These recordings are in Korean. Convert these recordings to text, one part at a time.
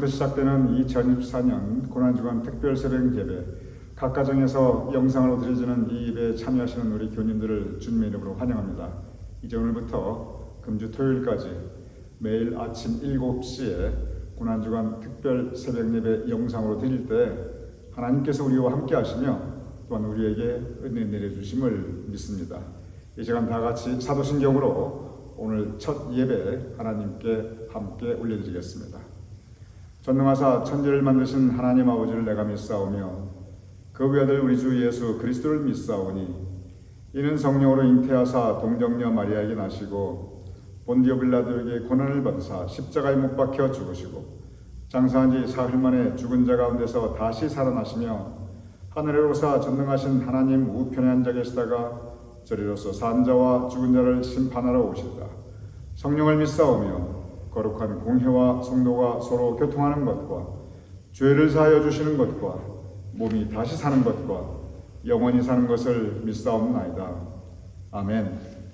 지금부터 시작되는 2024년 고난주간 특별 새벽 예배, 각 가정에서 영상으로 드려지는 이 예배에 참여하시는 우리 교인들을 주님의 이름으로 환영합니다. 이제 오늘부터 금주 토요일까지 매일 아침 7시에 고난주간 특별 새벽 예배 영상으로 드릴 때 하나님께서 우리와 함께 하시며 또한 우리에게 은혜 내려주심을 믿습니다. 이 시간 다 같이 사도신경으로 오늘 첫 예배 하나님께 함께 올려드리겠습니다. 전능하사 천지를 만드신 하나님 아버지를 내가 믿사오며 그 외아들 우리 주 예수 그리스도를 믿사오니 이는 성령으로 잉태하사 동정녀 마리아에게 나시고 본디오 빌라도에게 고난을 받으사 십자가에 못 박혀 죽으시고 장사한 지 사흘 만에 죽은 자 가운데서 다시 살아나시며 하늘에 오르사 전능하신 하나님 우편에 앉아 계시다가 저리로서 산 자와 죽은 자를 심판하러 오시리라. 성령을 믿사오며 거룩한 공회와 성도가 서로 교통하는 것과 죄를 사하여 주시는 것과 몸이 다시 사는 것과 영원히 사는 것을 믿사옵나이다. 아멘.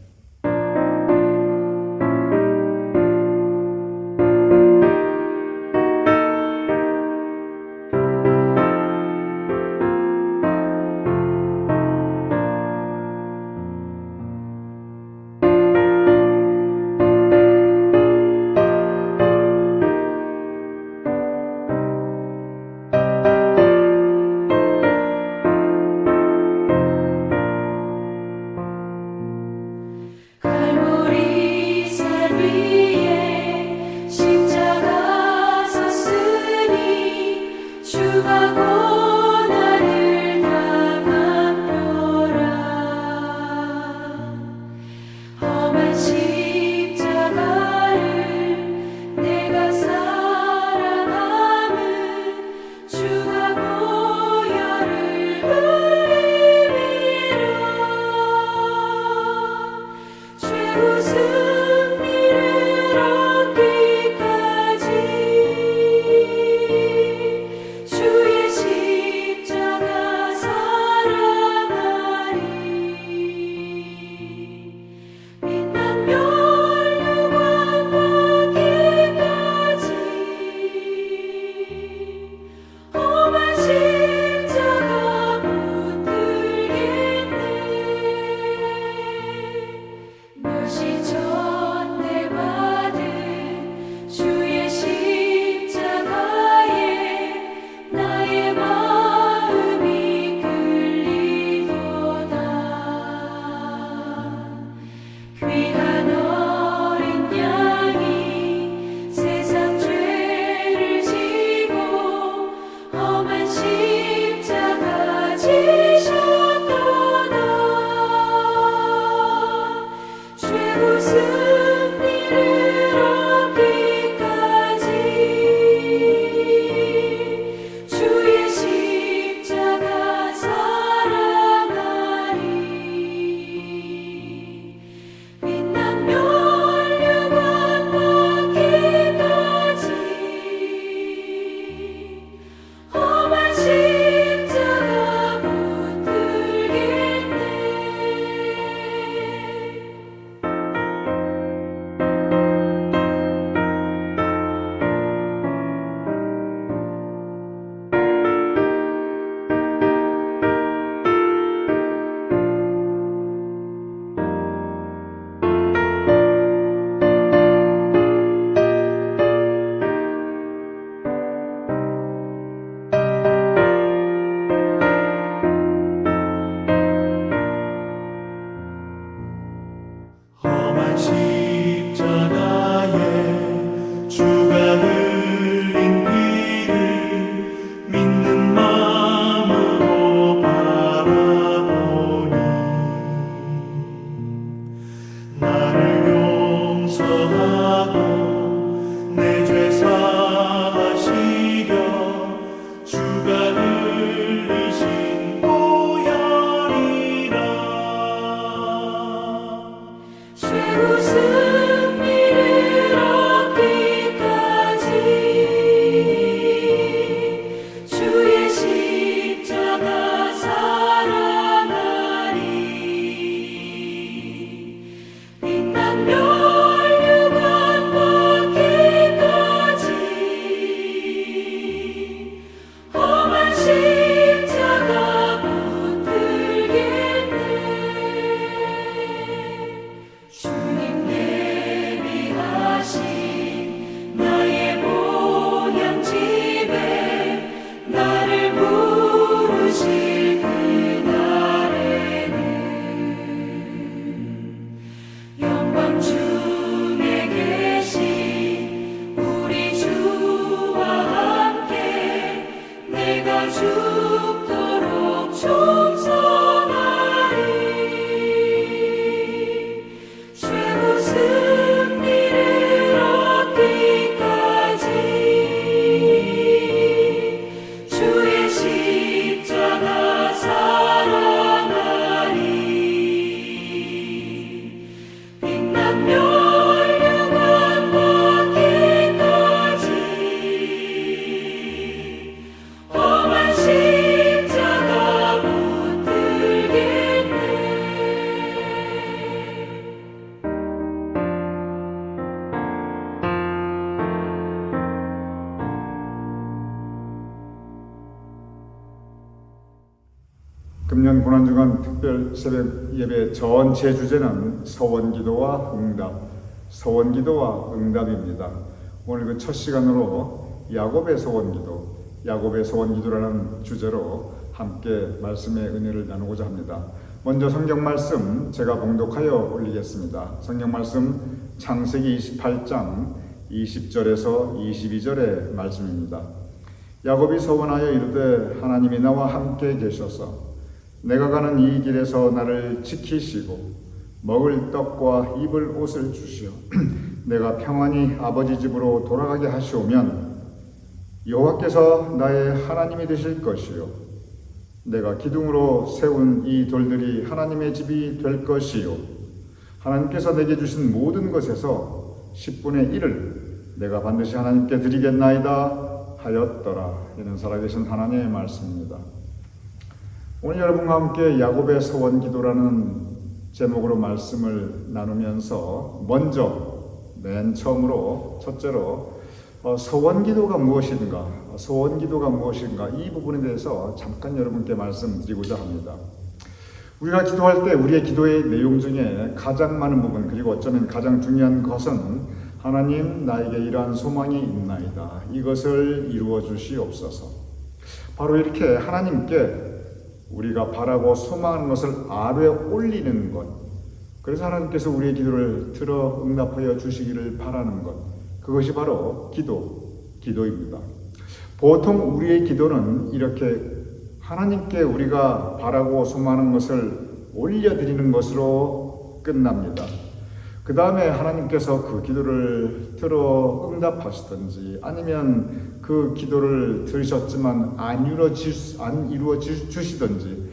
웃음 금년 고난주간 특별 새벽 예배 전체 주제는 서원기도와 응답입니다. 오늘 그 첫 시간으로 야곱의 서원기도라는 주제로 함께 말씀의 은혜를 나누고자 합니다. 먼저 성경 말씀 제가 봉독하여 올리겠습니다. 성경 말씀 창세기 28장 20절에서 22절의 말씀입니다. 야곱이 서원하여 이르되 하나님이 나와 함께 계셔서 내가 가는 이 길에서 나를 지키시고 먹을 떡과 입을 옷을 주시어 내가 평안히 아버지 집으로 돌아가게 하시오면 여호와께서 나의 하나님이 되실 것이요 내가 기둥으로 세운 이 돌들이 하나님의 집이 될 것이요 하나님께서 내게 주신 모든 것에서 10분의 1을 내가 반드시 하나님께 드리겠나이다 하였더라. 이는 살아계신 하나님의 말씀입니다. 오늘 여러분과 함께 야곱의 서원기도라는 제목으로 말씀을 나누면서 먼저 맨 처음으로 첫째로 서원기도가 무엇인가 이 부분에 대해서 잠깐 여러분께 말씀드리고자 합니다. 우리가 기도할 때 우리의 기도의 내용 중에 가장 많은 부분 그리고 어쩌면 가장 중요한 것은 하나님 나에게 이러한 소망이 있나이다. 이것을 이루어 주시옵소서. 바로 이렇게 하나님께 우리가 바라고 소망하는 것을 아뢰 올리는 것. 그래서 하나님께서 우리의 기도를 들어 응답하여 주시기를 바라는 것. 그것이 바로 기도입니다. 보통 우리의 기도는 이렇게 하나님께 우리가 바라고 소망하는 것을 올려드리는 것으로 끝납니다. 그 다음에 하나님께서 그 기도를 들어 응답하시든지 아니면 그 기도를 들으셨지만 안 이루어 주시든지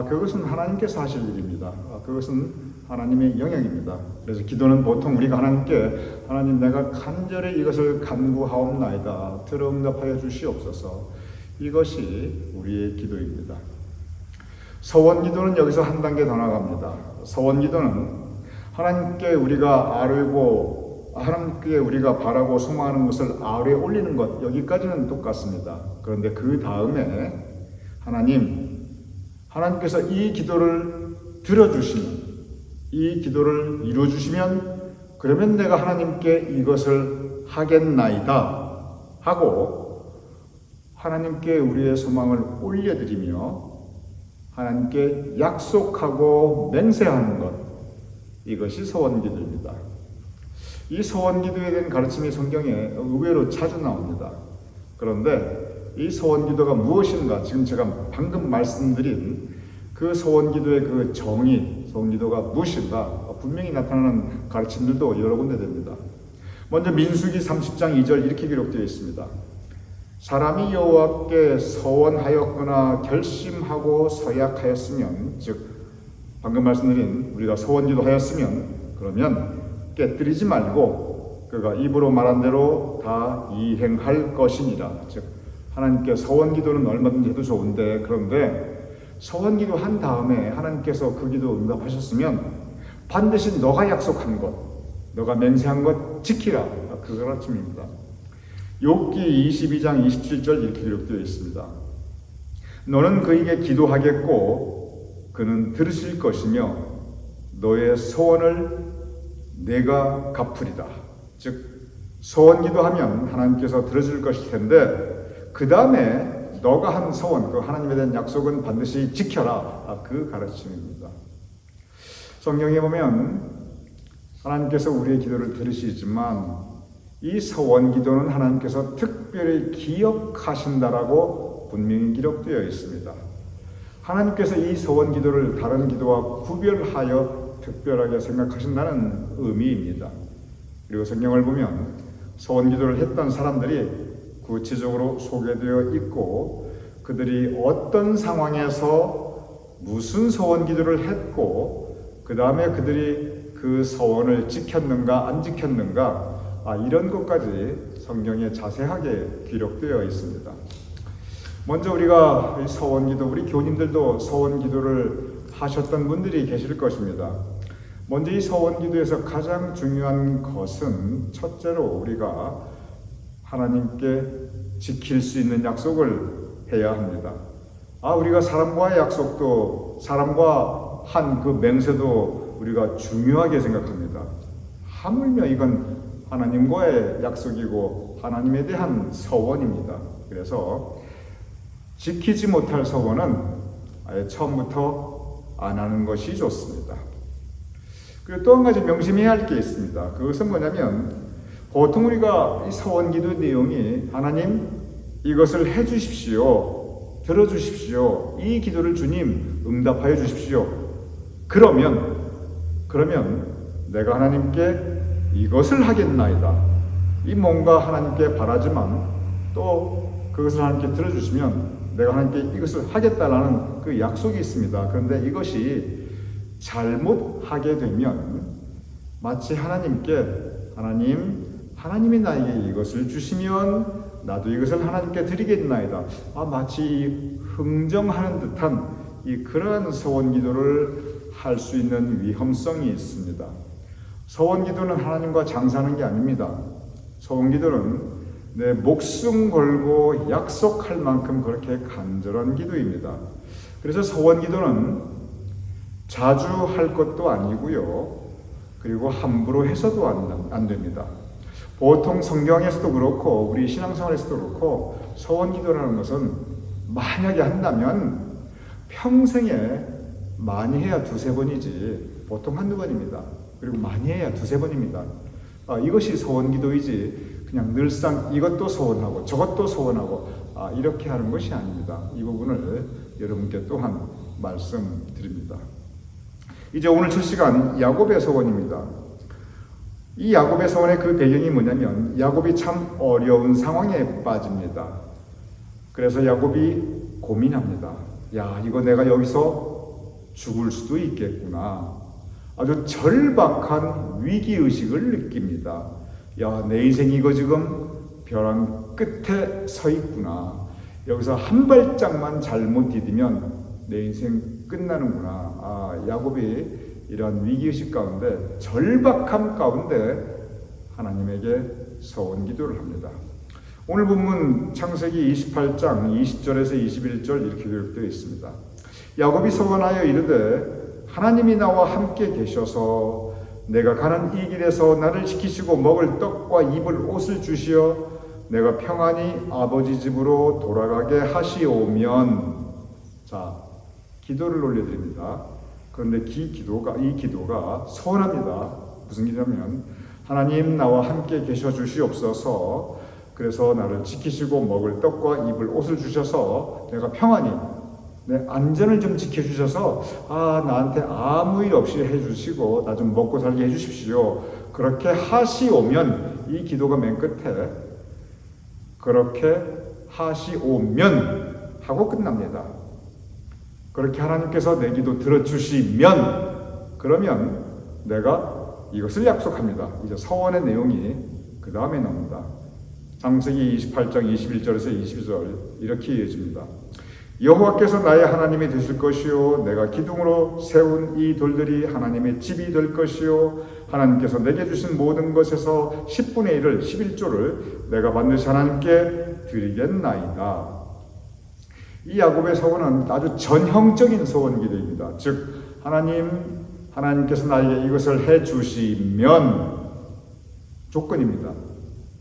그것은 하나님께서 하실 일입니다. 그것은 하나님의 영역입니다. 그래서 기도는 보통 우리가 하나님께 하나님 내가 간절히 이것을 간구하옵나이다. 들어 응답하여 주시옵소서. 이것이 우리의 기도입니다. 서원기도는 여기서 한 단계 더 나갑니다. 서원기도는 하나님께 우리가 하나님께 우리가 바라고 소망하는 것을 아뢰 올리는 것, 여기까지는 똑같습니다. 그런데 그 다음에 하나님께서 이 기도를 들어주시면, 이 기도를 이루어주시면, 그러면 내가 하나님께 이것을 하겠나이다 하고 하나님께 우리의 소망을 올려드리며 하나님께 약속하고 맹세하는 것, 이것이 서원기도입니다. 이 서원기도에 대한 가르침이 성경에 의외로 자주 나옵니다. 그런데 이 서원기도가 무엇인가, 지금 제가 방금 말씀드린 그 서원기도의 그 정의, 서원기도가 무엇인가 분명히 나타나는 가르침들도 여러 군데 됩니다. 먼저 민수기 30장 2절 이렇게 기록되어 있습니다. 사람이 여호와께 서원하였거나 결심하고 서약하였으면, 즉 방금 말씀드린 우리가 서원기도 하였으면 그러면 깨뜨리지 말고 그가 입으로 말한 대로 다 이행할 것이니라. 즉 하나님께 서원기도는 얼마든지 해도 좋은데, 그런데 서원기도 한 다음에 하나님께서 그 기도 응답하셨으면 반드시 너가 약속한 것, 너가 맹세한 것 지키라. 그 가르침입니다. 욥기 22장 27절 이렇게 기록되어 있습니다. 너는 그에게 기도하겠고 그는 들으실 것이며 너의 소원을 내가 갚으리다. 즉 소원기도하면 하나님께서 들어줄 것일 텐데 그 다음에 너가 한 소원, 그 하나님에 대한 약속은 반드시 지켜라. 그 가르침입니다. 성경에 보면 하나님께서 우리의 기도를 들으시지만 이 서원기도는 하나님께서 특별히 기억하신다라고 분명히 기록되어 있습니다. 하나님께서 이 서원기도를 다른 기도와 구별하여 특별하게 생각하신다는 의미입니다. 그리고 성경을 보면 서원기도를 했던 사람들이 구체적으로 소개되어 있고 그들이 어떤 상황에서 무슨 서원기도를 했고 그 다음에 그들이 그 서원을 지켰는가 안 지켰는가 이런 것까지 성경에 자세하게 기록되어 있습니다. 먼저 우리가 서원기도, 우리 교님들도 서원기도를 하셨던 분들이 계실 것입니다. 먼저 이 서원기도에서 가장 중요한 것은 첫째로 우리가 하나님께 지킬 수 있는 약속을 해야 합니다. 우리가 사람과의 약속도 사람과 한 그 맹세도 우리가 중요하게 생각합니다. 하물며 이건 하나님과의 약속이고 하나님에 대한 서원입니다. 그래서 지키지 못할 서원은 아예 처음부터 안 하는 것이 좋습니다. 그리고 또 한 가지 명심해야 할 게 있습니다. 그것은 뭐냐면 보통 우리가 이 서원 기도 내용이 하나님 이것을 해 주십시오. 들어 주십시오. 이 기도를 주님 응답하여 주십시오. 그러면 내가 하나님께 이것을 하겠나이다. 이 뭔가 하나님께 바라지만 또 그것을 하나님께 들어주시면 내가 하나님께 이것을 하겠다라는 그 약속이 있습니다. 그런데 이것이 잘못하게 되면 마치 하나님께 하나님이 나에게 이것을 주시면 나도 이것을 하나님께 드리겠나이다. 마치 흥정하는 듯한 그러한 서원 기도를 할 수 있는 위험성이 있습니다. 서원 기도는 하나님과 장사하는 게 아닙니다. 서원 기도는 내 목숨 걸고 약속할 만큼 그렇게 간절한 기도입니다. 그래서 서원 기도는 자주 할 것도 아니고요. 그리고 함부로 해서도 안 됩니다. 보통 성경에서도 그렇고 우리 신앙생활에서도 그렇고 서원 기도라는 것은 만약에 한다면 평생에 많이 해야 두세 번이지 보통 한두 번입니다. 그리고 많이 해야 두세 번입니다. 이것이 서원 기도이지 그냥 늘상 이것도 소원하고 저것도 소원하고 이렇게 하는 것이 아닙니다. 이 부분을 여러분께 또한 말씀드립니다. 이제 오늘 첫 시간 야곱의 소원입니다. 이 야곱의 소원의 그 배경이 뭐냐면 야곱이 참 어려운 상황에 빠집니다. 그래서 야곱이 고민합니다. 이거 내가 여기서 죽을 수도 있겠구나. 아주 절박한 위기의식을 느낍니다. 내 인생이 이거 지금 벼랑 끝에 서 있구나. 여기서 한 발짝만 잘못 디디면 내 인생 끝나는구나. 야곱이 이러한 위기의식 가운데 절박함 가운데 하나님에게 서원 기도를 합니다. 오늘 본문 창세기 28장 20절에서 21절 이렇게 기록되어 있습니다. 야곱이 서원하여 이르되 하나님이 나와 함께 계셔서 내가 가는 이 길에서 나를 지키시고 먹을 떡과 입을 옷을 주시어 내가 평안히 아버지 집으로 돌아가게 하시오면. 기도를 올려드립니다. 그런데 이 기도가 서원합니다. 무슨 기도냐면 하나님 나와 함께 계셔 주시옵소서. 그래서 나를 지키시고 먹을 떡과 입을 옷을 주셔서 내가 평안히 내 안전을 좀 지켜주셔서 나한테 아무 일 없이 해주시고 나 좀 먹고 살게 해주십시오. 그렇게 하시오면, 이 기도가 맨 끝에 그렇게 하시오면 하고 끝납니다. 그렇게 하나님께서 내 기도 들어주시면, 그러면 내가 이것을 약속합니다. 이제 서원의 내용이 그 다음에 나옵니다. 창세기 28장 21절에서 22절 이렇게 이어집니다. 여호와께서 나의 하나님이 되실 것이요 내가 기둥으로 세운 이 돌들이 하나님의 집이 될 것이요 하나님께서 내게 주신 모든 것에서 10분의 1을 11조를 내가 반드시 하나님께 드리겠나이다. 이 야곱의 서원은 아주 전형적인 서원 기도입니다. 즉 하나님께서 나에게 이것을 해 주시면 조건입니다.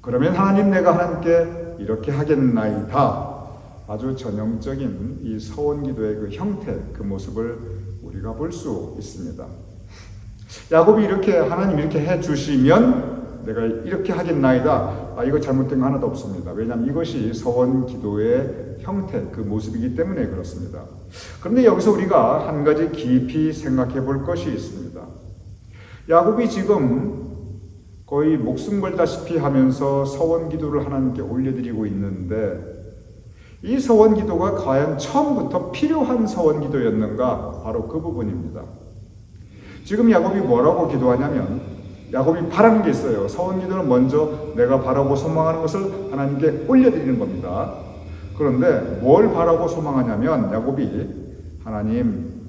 그러면 하나님 내가 하나님께 이렇게 하겠나이다. 아주 전형적인 이 서원 기도의 그 형태, 그 모습을 우리가 볼 수 있습니다. 야곱이 이렇게 하나님 이렇게 해 주시면 내가 이렇게 하겠나이다. 이거 잘못된 거 하나도 없습니다. 왜냐하면 이것이 서원 기도의 형태, 그 모습이기 때문에 그렇습니다. 그런데 여기서 우리가 한 가지 깊이 생각해 볼 것이 있습니다. 야곱이 지금 거의 목숨 걸다시피 하면서 서원 기도를 하나님께 올려드리고 있는데 이 서원 기도가 과연 처음부터 필요한 서원 기도였는가? 바로 그 부분입니다. 지금 야곱이 뭐라고 기도하냐면 야곱이 바라는 게 있어요. 서원 기도는 먼저 내가 바라고 소망하는 것을 하나님께 올려드리는 겁니다. 그런데 뭘 바라고 소망하냐면 야곱이 하나님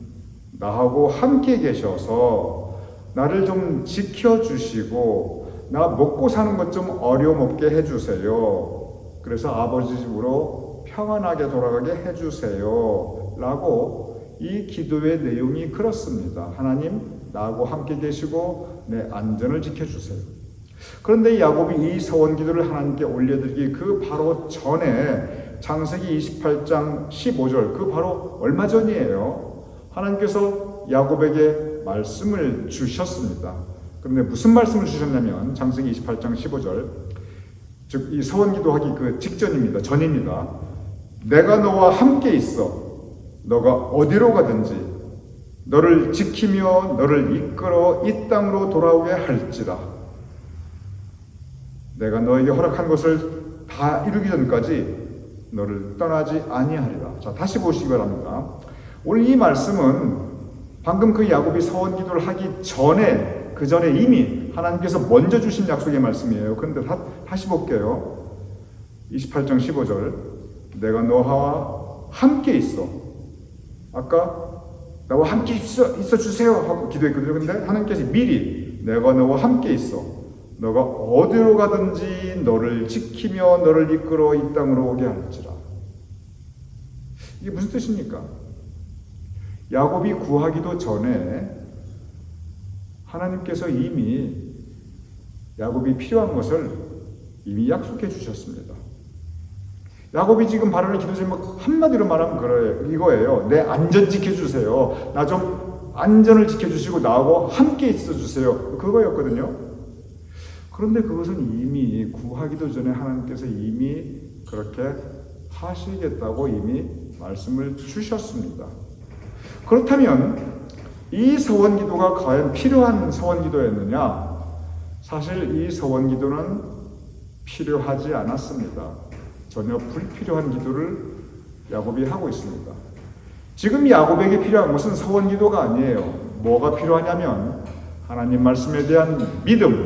나하고 함께 계셔서 나를 좀 지켜주시고 나 먹고 사는 것 좀 어려움 없게 해주세요. 그래서 아버지 집으로 평안하게 돌아가게 해주세요 라고 이 기도의 내용이 그렇습니다. 하나님, 나하고 함께 계시고 내 안전을 지켜주세요. 그런데 야곱이 이 서원 기도를 하나님께 올려드리기 그 바로 전에 창세기 28장 15절, 그 바로 얼마 전이에요. 하나님께서 야곱에게 말씀을 주셨습니다. 그런데 무슨 말씀을 주셨냐면 창세기 28장 15절, 즉 이 서원 기도하기 그 직전입니다. 전입니다. 내가 너와 함께 있어. 너가 어디로 가든지 너를 지키며 너를 이끌어 이 땅으로 돌아오게 할지라. 내가 너에게 허락한 것을 다 이루기 전까지 너를 떠나지 아니하리라. 자, 다시 보시기 바랍니다. 오늘 이 말씀은 방금 그 야곱이 서원 기도를 하기 전에, 그 전에 이미 하나님께서 먼저 주신 약속의 말씀이에요. 그런데 다시 볼게요. 28장 15절, 내가 너와 함께 있어. 아까 나와 함께 있어 주세요 하고 기도했거든요. 근데 하나님께서 미리 내가 너와 함께 있어. 너가 어디로 가든지 너를 지키며 너를 이끌어 이 땅으로 오게 할지라. 이게 무슨 뜻입니까? 야곱이 구하기도 전에 하나님께서 이미 야곱이 필요한 것을 이미 약속해 주셨습니다. 야곱이 지금 바라는 기도 제목 한마디로 말하면 그래, 이거예요. 내 안전 지켜주세요. 나 좀 안전을 지켜주시고 나하고 함께 있어주세요. 그거였거든요. 그런데 그것은 이미 구하기도 전에 하나님께서 이미 그렇게 하시겠다고 이미 말씀을 주셨습니다. 그렇다면 이 서원 기도가 과연 필요한 서원 기도였느냐? 사실 이 서원 기도는 필요하지 않았습니다. 전혀 불필요한 기도를 야곱이 하고 있습니다. 지금 야곱에게 필요한 것은 서원 기도가 아니에요. 뭐가 필요하냐면 하나님 말씀에 대한 믿음,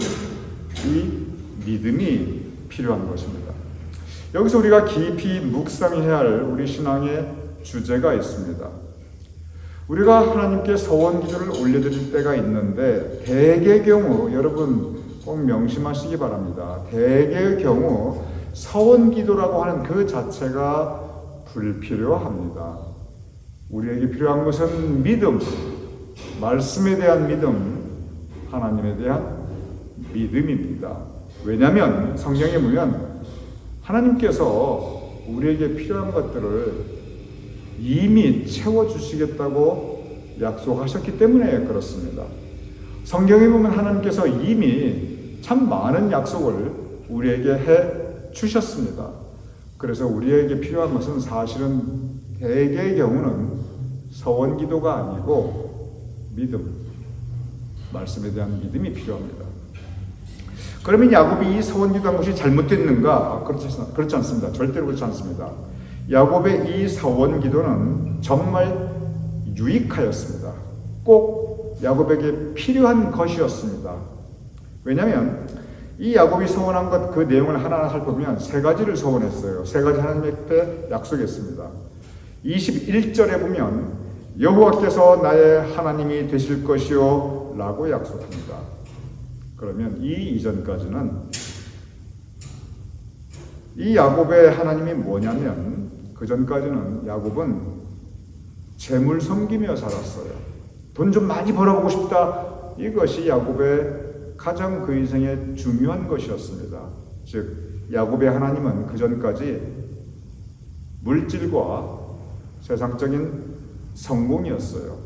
이 믿음이 필요한 것입니다. 여기서 우리가 깊이 묵상해야 할 우리 신앙의 주제가 있습니다. 우리가 하나님께 서원 기도를 올려드릴 때가 있는데 대개의 경우, 여러분 꼭 명심하시기 바랍니다. 대개의 경우 서원 기도라고 하는 그 자체가 불필요합니다. 우리에게 필요한 것은 믿음, 말씀에 대한 믿음, 하나님에 대한 믿음입니다. 왜냐하면 성경에 보면 하나님께서 우리에게 필요한 것들을 이미 채워주시겠다고 약속하셨기 때문에 그렇습니다. 성경에 보면 하나님께서 이미 참 많은 약속을 우리에게 해 주셨습니다. 그래서 우리에게 필요한 것은 사실은 대개의 경우는 서원 기도가 아니고 믿음, 말씀에 대한 믿음이 필요합니다. 그러면 야곱이 이 서원 기도한 것이 잘못됐는가? 그렇지 않습니다. 절대로 그렇지 않습니다. 야곱의 이 서원 기도는 정말 유익하였습니다. 꼭 야곱에게 필요한 것이었습니다. 왜냐하면 이 야곱이 서원한 것, 그 내용을 하나하나 살펴보면 세 가지를 서원했어요. 세 가지 하나님께 약속했습니다. 21절에 보면 여호와께서 나의 하나님이 되실 것이요 라고 약속합니다. 그러면 이 이전까지는 이 야곱의 하나님이 뭐냐면 그 전까지는 야곱은 재물 섬기며 살았어요. 돈 좀 많이 벌어보고 싶다. 이것이 야곱의 가장 그 인생의 중요한 것이었습니다. 즉 야곱의 하나님은 그 전까지 물질과 세상적인 성공이었어요.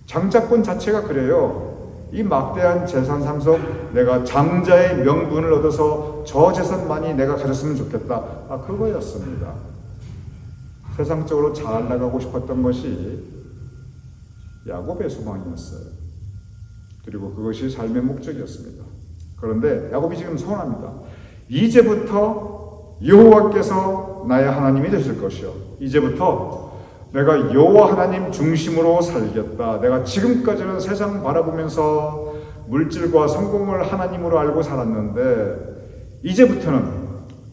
장자권 자체가 그래요. 이 막대한 재산 상속, 내가 장자의 명분을 얻어서 저 재산 많이 내가 가졌으면 좋겠다. 그거였습니다. 세상적으로 잘 나가고 싶었던 것이 야곱의 소망이었어요. 그리고 그것이 삶의 목적이었습니다. 그런데 야곱이 지금 소원합니다. 이제부터 여호와께서 나의 하나님이 되실 것이요. 이제부터 내가 여호와 하나님 중심으로 살겠다. 내가 지금까지는 세상 바라보면서 물질과 성공을 하나님으로 알고 살았는데 이제부터는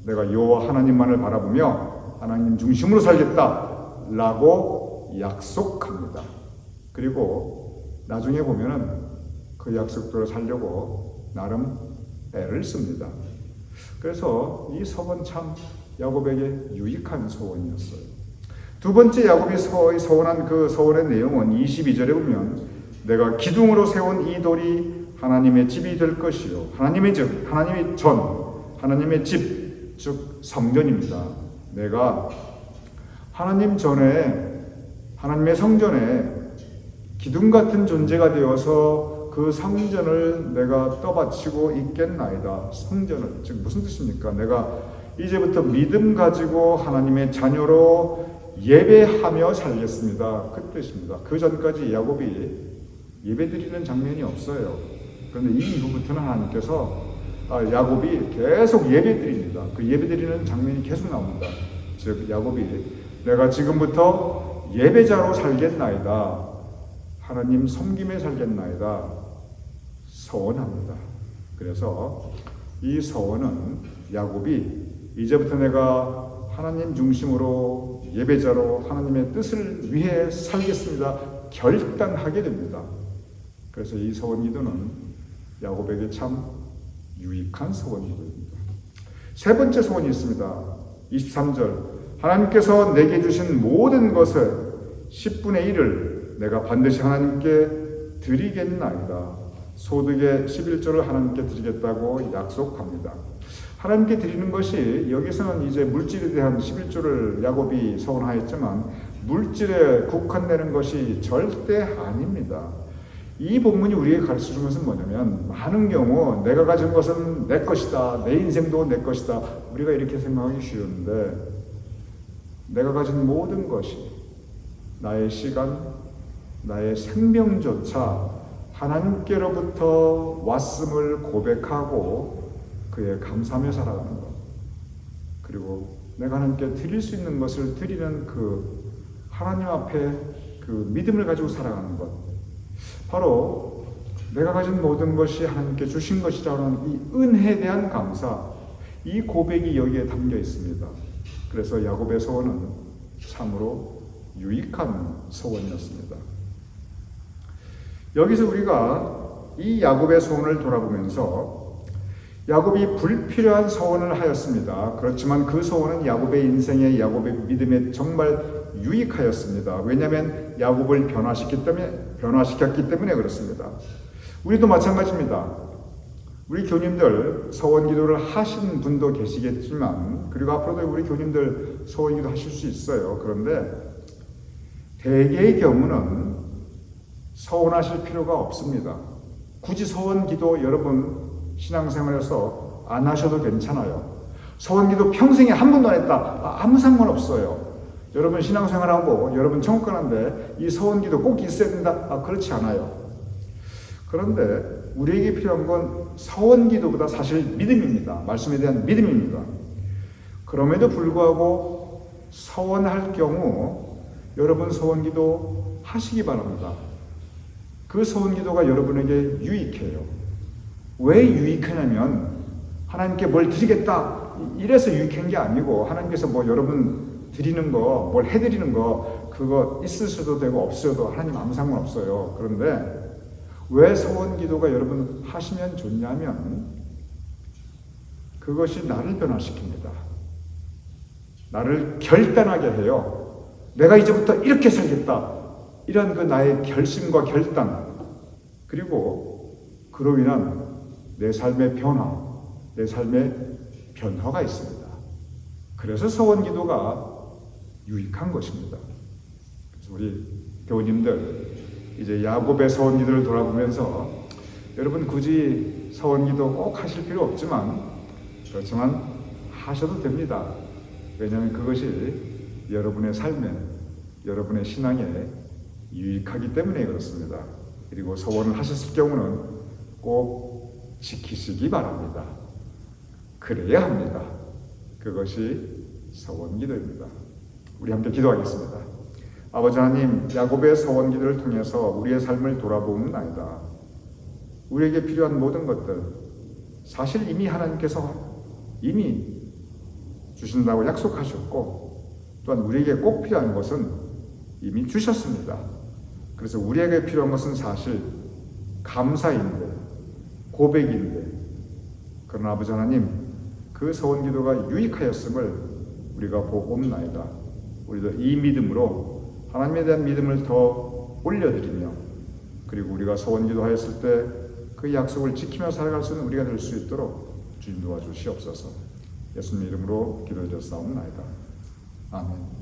내가 여호와 하나님만을 바라보며 하나님 중심으로 살겠다 라고 약속합니다. 그리고 나중에 보면은 그 약속대로 살려고 나름 애를 씁니다. 그래서 이 서원 참 야곱에게 유익한 소원이었어요. 두 번째 야곱이 서원한 그 서원의 내용은 22절에 보면 내가 기둥으로 세운 이 돌이 하나님의 집이 될 것이요 하나님의 집, 하나님의 전, 하나님의 집, 즉 성전입니다. 내가 하나님 전에 하나님의 성전에 기둥 같은 존재가 되어서 그 성전을 내가 떠받치고 있겠나이다. 성전을, 즉 무슨 뜻입니까? 내가 이제부터 믿음 가지고 하나님의 자녀로 예배하며 살겠습니다. 그 뜻입니다. 그 전까지 야곱이 예배드리는 장면이 없어요. 그런데 이 이후부터는 하나님께서 야곱이 계속 예배드립니다. 그 예배드리는 장면이 계속 나옵니다. 즉 야곱이 내가 지금부터 예배자로 살겠나이다. 하나님 섬김에 살겠나이다. 서원합니다. 그래서 이 서원은 야곱이 이제부터 내가 하나님 중심으로 예배자로 하나님의 뜻을 위해 살겠습니다. 결단하게 됩니다. 그래서 이 서원 기도는 야곱에게 참 유익한 서원 기도입니다. 세 번째 소원이 있습니다. 23절 하나님께서 내게 주신 모든 것을 10분의 1을 내가 반드시 하나님께 드리겠나이다. 소득의 11조를 하나님께 드리겠다고 약속합니다. 하나님께 드리는 것이 여기서는 이제 물질에 대한 11조를 야곱이 서원하였지만 물질에 국한되는 것이 절대 아닙니다. 이 본문이 우리에게 가르쳐주는 것은 뭐냐면 많은 경우 내가 가진 것은 내 것이다. 내 인생도 내 것이다. 우리가 이렇게 생각하기 쉬운데 내가 가진 모든 것이 나의 시간, 나의 생명조차 하나님께로부터 왔음을 고백하고 그에 감사하며 살아가는 것. 그리고 내가 하나님께 드릴 수 있는 것을 드리는 그 하나님 앞에 그 믿음을 가지고 살아가는 것. 바로 내가 가진 모든 것이 하나님께 주신 것이라는 이 은혜에 대한 감사, 이 고백이 여기에 담겨 있습니다. 그래서 야곱의 서원은 참으로 유익한 서원이었습니다. 여기서 우리가 이 야곱의 서원을 돌아보면서 야곱이 불필요한 서원을 하였습니다. 그렇지만 그 서원은 야곱의 인생에 야곱의 믿음에 정말 유익하였습니다. 왜냐하면 야곱을 변화시켰기 때문에 그렇습니다. 우리도 마찬가지입니다. 우리 교님들 서원 기도를 하신 분도 계시겠지만 그리고 앞으로도 우리 교님들 서원 기도 하실 수 있어요. 그런데 대개의 경우는 서원하실 필요가 없습니다. 굳이 서원 기도 여러분 신앙생활에서 안 하셔도 괜찮아요. 서원 기도 평생에 한 번도 안 했다. 아무 상관없어요. 여러분 신앙생활하고 여러분 천국 가는데 이 서원 기도 꼭 있어야 된다. 그렇지 않아요. 그런데 우리에게 필요한 건 서원 기도보다 사실 믿음입니다. 말씀에 대한 믿음입니다. 그럼에도 불구하고 서원할 경우 여러분 서원 기도 하시기 바랍니다. 그 서원 기도가 여러분에게 유익해요. 왜 유익하냐면 하나님께 뭘 드리겠다 이래서 유익한 게 아니고 하나님께서 뭐 여러분 드리는 거, 뭘 해드리는 거 그거 있으셔도 되고 없어도 하나님 아무 상관없어요. 그런데 왜 서원 기도가 여러분 하시면 좋냐면 그것이 나를 변화시킵니다. 나를 결단하게 해요. 내가 이제부터 이렇게 살겠다. 이런 그 나의 결심과 결단 그리고 그로 인한 내 삶의 변화, 내 삶의 변화가 있습니다. 그래서 서원 기도가 유익한 것입니다. 그래서 우리 교우님들 이제 야곱의 서원 기도를 돌아보면서 여러분 굳이 서원 기도 꼭 하실 필요 없지만 그렇지만 하셔도 됩니다. 왜냐하면 그것이 여러분의 삶에 여러분의 신앙에 유익하기 때문에 그렇습니다. 그리고 서원을 하셨을 경우는 꼭 지키시기 바랍니다. 그래야 합니다. 그것이 서원 기도입니다. 우리 함께 기도하겠습니다. 아버지 하나님, 야곱의 서원 기도를 통해서 우리의 삶을 돌아보옵나이다. 우리에게 필요한 모든 것들 사실 이미 하나님께서 이미 주신다고 약속하셨고 또한 우리에게 꼭 필요한 것은 이미 주셨습니다. 그래서 우리에게 필요한 것은 사실 감사인데 고백인데 그러나 아버지 하나님 그 서원 기도가 유익하였음을 우리가 보옵나이다. 우리도 이 믿음으로 하나님에 대한 믿음을 더 올려드리며, 그리고 우리가 소원 기도하였을 때 그 약속을 지키며 살아갈 수 있는 우리가 될 수 있도록 주님 도와주시옵소서. 예수님 이름으로 기도드렸사옵나이다. 아멘.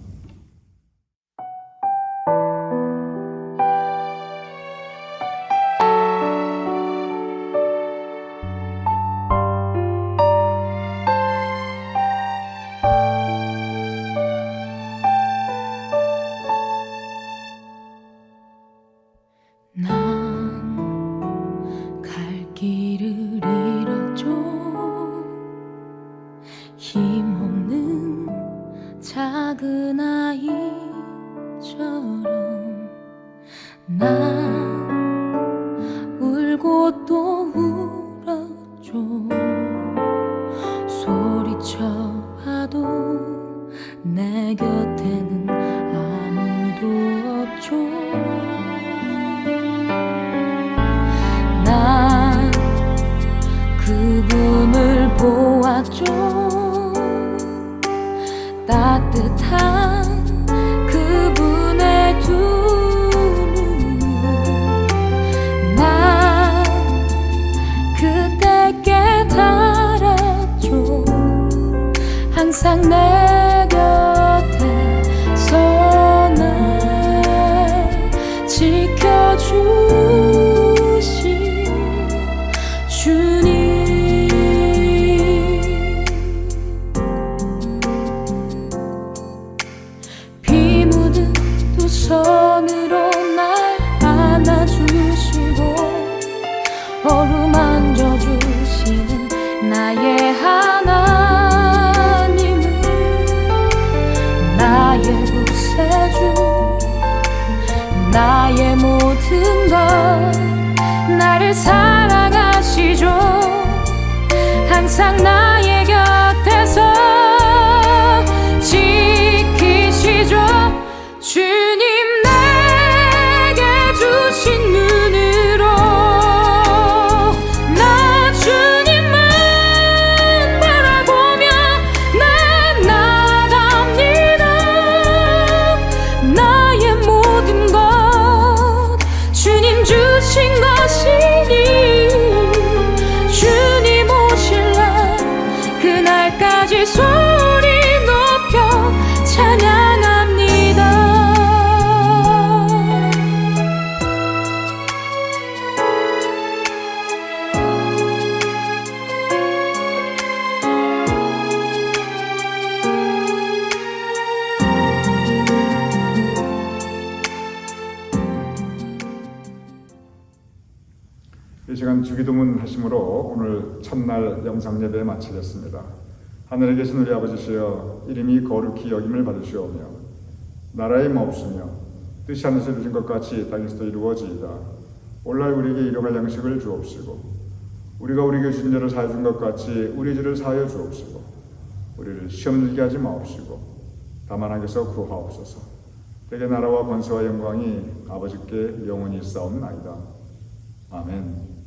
길을 잃었죠. 힘없는 작은 아이처럼 난 울고 또 울었죠. 소리쳐봐도 내 곁에는 아무도 없죠. 난 그분을 보았죠. 따뜻한 그분의 두 눈, 난 그때 깨달았죠. 항상 내 곁에서 날 지켜주신 주님. 비 묻은 두 손으로 날 안아주시고 어루만져 주시는 나의 하나님은 나의 구세주, 나의 모든 것, 나를 사랑하시죠. 항상 나의 곁에서 지키시죠. 주님 내게 주신 눈으로 나 주님만 바라보며 난 나아갑니다. 나의 모든 것 주님 주신 것이니 주님 오실 날 그날까지 소리 높여 찬양합니다. 이 시간 주기도문 하심으로 오늘 첫날 영상 예배 마치겠습니다. 하늘에 계신 우리 아버지시여, 이름이 거룩히 여김을 받으시오며 나라의 몹시며 뜻이 하늘에서 이루어진 것 같이 땅에서도 이루어지이다. 오늘날 우리에게 일용할 양식을 주옵시고 우리가 우리에게 준 죄를 사하여 준 것 같이 우리 죄를 사하여 주옵시고 우리를 시험 들게 하지 마옵시고 다만 악에서 구하옵소서. 대개 나라와 권세와 영광이 아버지께 영원히 있사옵나이다. 아멘.